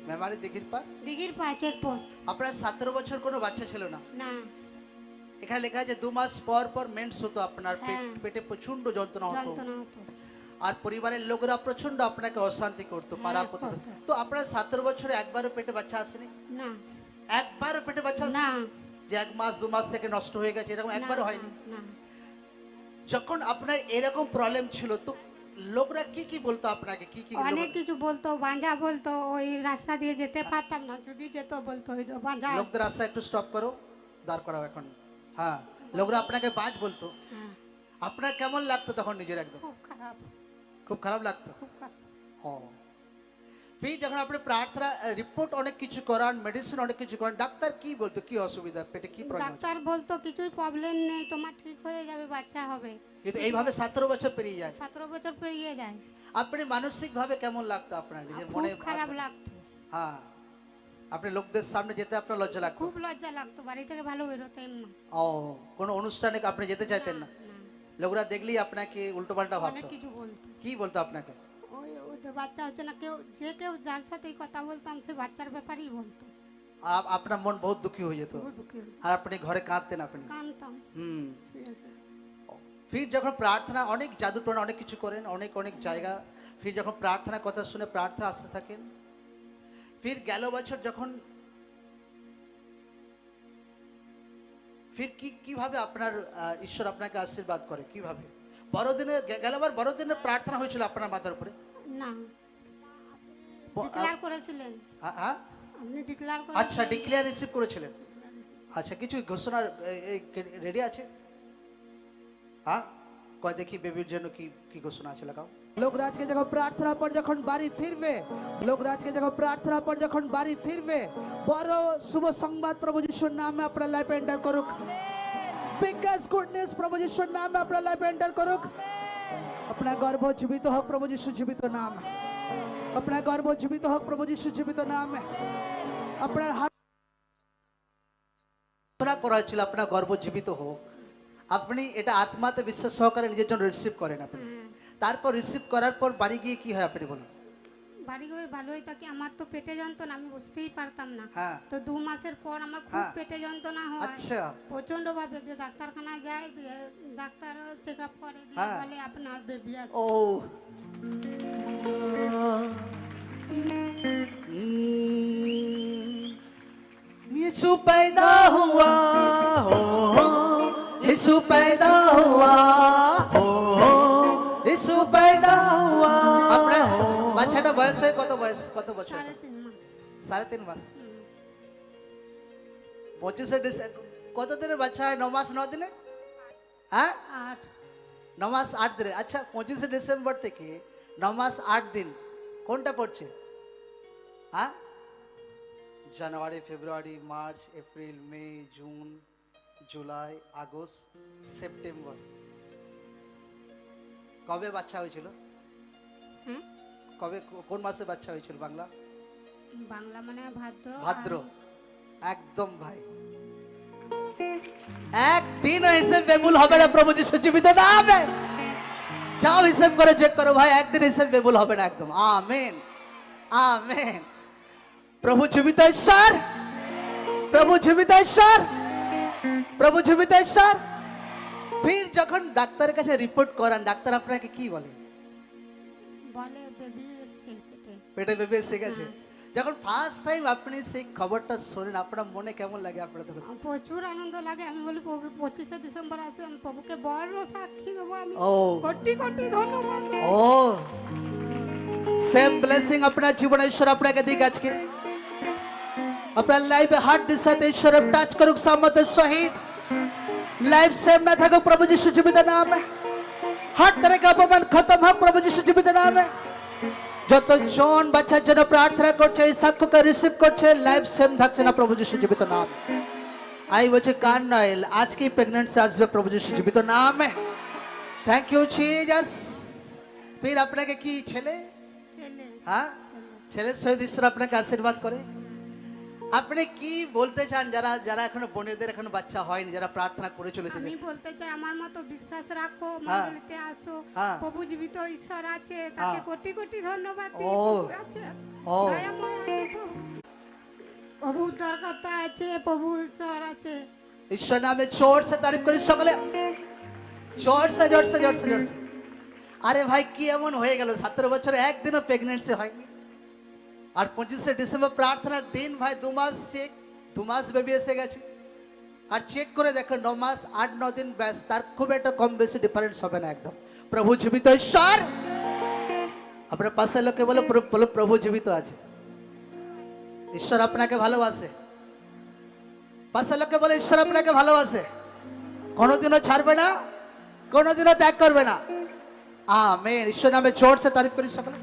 মেমারি দিঘির পা চেকপোস্ট। আপনার 17 বছর কোনো বাচ্চা ছিল না? না। এখানে লেখা আছে 2 মাস পর পর মেন্স হতো আপনার, হ্যাঁ। পেটে প্রচন্ড যন্ত্রণা হতো, যন্ত্রণা হতো। আর পরিবারের লোকেরা প্রচন্ড আপনাকে অশান্তি করতো, হ্যাঁ, পাড়া প্রতিবেশী। করতো। তো আপনার 17 বছরে একবারও পেটে বাচ্চা আসেনি? না। একবারও পেটে বাচ্চা না। আসেনি? যে 1 মাস 2 মাস থেকে নষ্ট হয়ে গেছে এরকম একবারও না, হয়নি? না। যখন আপনার এরকম প্রবলেম ছিল তো লোকরা কি কি বলতো আপনাকে, কি কি অনেক কিছু বলতো, বাঁজা বলতো, ওই রাস্তা দিয়ে যেতে পারতাম না, যদি যেত বলতো ওই তো বাঁজা। লোকদের রাস্তা একটু স্টপ করো, দাঁড় করাও এখন। হ্যাঁ, লোকরা আপনাকে বাজ বলতো। হ্যাঁ। আপনার কেমন লাগতো তখন নিজের? একদম খুব খারাপ। খুব খারাপ লাগতো। খুব খারাপ। ও फिर যখন আপনি প্রার্থনা রিপোর্ট অনেক কিছু করান, মেডিসিন অনেক কিছু করান, ডাক্তার কি বলতো কি অসুবিধা, পেটে কি প্রবলেম? ডাক্তার বলতো কিছুই প্রবলেম নেই, তোমার ঠিক হয়ে যাবে, বাচ্চা হবে। কিন্তু এইভাবে 17 বছর পেরিয়ে যায়। 17 বছর পেরিয়ে যায়। আপনি মানসিক ভাবে কেমন লাগতো আপনার নিজের মনে? খুব খারাপ লাগতো। হ্যাঁ, আপনি লোকদের সামনে যেতে আপনার লজ্জা লাগতো? খুব লজ্জা লাগতো, বাড়ি থেকে ভালো বেরোতেন না। ও, কোনো অনুষ্ঠানে আপনি যেতে চাইতেন না? না। লোকরা দেখলেই আপনাকে উল্টো পাল্টা অনেক ভাবতো? কিছু বলতো। কি বলতো আপনাকে? ওই ওই তো বাচ্চা হচ্ছে না, কেউ যার সাথেই কথা বলতাম সে বাচ্চার ব্যাপারেই বলতো। আপনার মন বহুত দুঃখী হয়ে যেত, খুব দুঃখী হতো। আর আপনি ঘরে কাঁদতেন আপনি? কাঁদতাম। হুম। শুয়ে শুয়ে। ফির যখন প্রার্থনা অনেক জাদু টোনা অনেক কিছু করেন, অনেক অনেক জায়গা, ফির যখন প্রার্থনা কথা শুনে প্রার্থনা আসতে থাকেন, ফির গেল বছর যখন ফির কিভাবে আপনার ঈশ্বর আপনাকে আশীর্বাদ করে কিভাবে? বড়দিনে গেলবার বড়দিনে প্রার্থনা হয়েছিল আপনার মাথার উপরে? না, ডিক্লেয়ার করেছিলেন। হ্যাঁ হ্যাঁ, আপনি ডিক্লেয়ার আচ্ছা, ডিক্লেয়ার রিসিভ করেছিলেন। আচ্ছা, কিছু ঘোষণা রেডি আছে? हाँ, কয় দেখি বেবির জন্য কি কি ঘোষণা আছে, লাগাও। লোকরাজ के जगह प्रार्थना पर যখন বাড়ি ফিরবে, লোকরাজ के जगह प्रार्थना पर যখন বাড়ি ফিরবে, বড় শুভ সংবাদ প্রভু যিশুর নামে আপনার লাইফ এন্টার করুক। বিগেস্ট গুডনেস প্রভু যিশুর নামে আপনার লাইফ এন্টার করুক। আপনার গর্ভ জীবিত হোক প্রভু যিশু জীবিত নাম। আপনার গর্ভ জীবিত হোক প্রভু যিশু জীবিত নাম। আপনার প্রার্থনা করা হয়েছিল আপনার গর্ভ জীবিত হোক। আপনি এটা আত্মাতে বিশ্বাস সহকারে নিজের জন্য রিসিভ করেন আপনি। তারপর রিসিভ করার পর বাড়ি গিয়ে কি হয় আপনি বলুন? বাড়ি গিয়ে ভালোই থাকি, আমার তো পেটে যন্ত্রণা, আমি বুঝতেই পারতাম না। হ্যাঁ। তো 2 মাসের পর আমার খুব হ্যাঁ। পেটে যন্ত্রণা হয়। আচ্ছা। প্রচন্ড ভাবে ডাক্তারখানায় যাই, ডাক্তার চেক আপ করে দিয়ে হ্যাঁ। বলে আপনার বেবি আছে। ओ यीशु पैदा हुआ हो, यीशु पैदा हुआ हो, यीशु पैदा हुआ। আপনার বাচ্চাটা বয়স হয় কত? বয়স কত বছর? 3.5 মাস। 3.5 মাস। 25 ডিসেম্বর কত দিনের বাচ্চা হয়? 9 মাস 9 দিনে? হ্যাঁ, 8। 9 মাস 8 দিনে। আচ্ছা, 25 ডিসেম্বর থেকে 9 মাস 8 দিন কোনটা পড়ছে? হ্যাঁ, জানুয়ারি, ফেব্রুয়ারি, মার্চ, এপ্রিল, মে, জুন, জুলাই, আগস্ট, সেপ্টেম্বর। কবে বাচ্চা হয়েছিল? কবে, কোন মাসে বাচ্চা হয়েছিল? বাংলা? বাংলা মানে ভাদ্র। ভাদ্র। একদম ভাই, একদিন হিসেব বেবুল হবে না প্রভু যিশু জীবিত নামে। যাও হিসেব করে চেক করো ভাই, একদিন হিসেব বেবুল হবে না একদম। Amen, amen. প্রভু জীবিত ঈশ্বর, প্রভু জীবিত ঈশ্বর, প্রভু জীবিত ঈশ্বর। ফির যখন ডাক্তারের কাছে রিপোর্ট করান, ডাক্তার আপনাকে কি বলে? বলে বেবি এসছে পেটে। পেটে বেবি এসে গেছে। যখন ফার্স্ট টাইম আপনি সেই খবরটা শোনেন, আপনার মনে কেমন লাগে? আপনার তখন প্রচুর আনন্দ লাগে। আমি বলি প্রভু 25 ডিসেম্বর আসে, আমি প্রভুকে বড় সাক্ষী দেবো। আমি ও কোটি কোটি ধন্যবাদ। ও, সেম ব্লেসিং আপনার জীবনে ঈশ্বর আপনাকে দিক। আজকে আপনার লাইফে হার্ট দিশাতে ঈশ্বর টাচ করুক সামতের সহিত। লাইফ সেম না থাকুক প্রভু যিশু জীবিত নামে। हर तरह का अपमान खत्म होक प्रभु यीशु जीवित नामे। যতজন বাচ্চার জন্য প্রার্থনা করছে, এই সাক্ষ্যকে রিসিভ করছে, লাইফ সেম থাকছে না প্রভু যিশু জীবিত নাম। আই বলছি কান নয়, আজকে প্রেগন্যান্সি আসবে প্রভু যিশু জীবিত নামে। Thank you Jesus. ফির আপনাকে কি ছেলে? ছেলে। হ্যাঁ, ছেলের সহিত ঈশ্বর আপনাকে আশীর্বাদ করে। আপনি কি বলতে চান যারা যারা এখনো বোনেদের এখনো বাচ্চা হয়নি, যারা প্রার্থনা করে চলেছে? আমি বলতে চাই আমার মতো বিশ্বাস রাখো, হ্যাঁ। মণ্ডলীতে আসো। হ্যাঁ। প্রভু জীবিত ঈশ্বর আছে, তাকে হ্যাঁ। কোটি কোটি ধন্যবাদ। ও। আছে, ও। দয়াময় আছে প্রভু। প্রভু দরকারটা আছে, প্রভু ঈশ্বর আছে। ঈশ্বর নামে জোর সে তারিফ করি সকলে, জোর সে জোর সে জোর সে জোর সে। আরে ভাই কি এমন হয়ে গেল, 17 বছরে একদিনও প্রেগনেন্সি হয়নি, আর 25শে ডিসেম্বর প্রার্থনার দিন ভাই 2 মাস চেক, 2 মাস বেবি এসে গেছে। আর চেক করে দেখো 9 মাস 8-9 দিন ব্যাস, তার খুব একটা কম বেশি ডিফারেন্স হবে না একদম। প্রভু জীবিত ঈশ্বর, আপনার পাশের লোককে বলো বলো প্রভু জীবিত আছে, ঈশ্বর আপনাকে ভালোবাসে। পাশের লোককে বলে ঈশ্বর আপনাকে ভালোবাসে, কোনোদিনও ছাড়বে না, কোনোদিনও ত্যাগ করবে না। আমেন। ঈশ্বর নামে জোর সে তারিফ করি সকলে।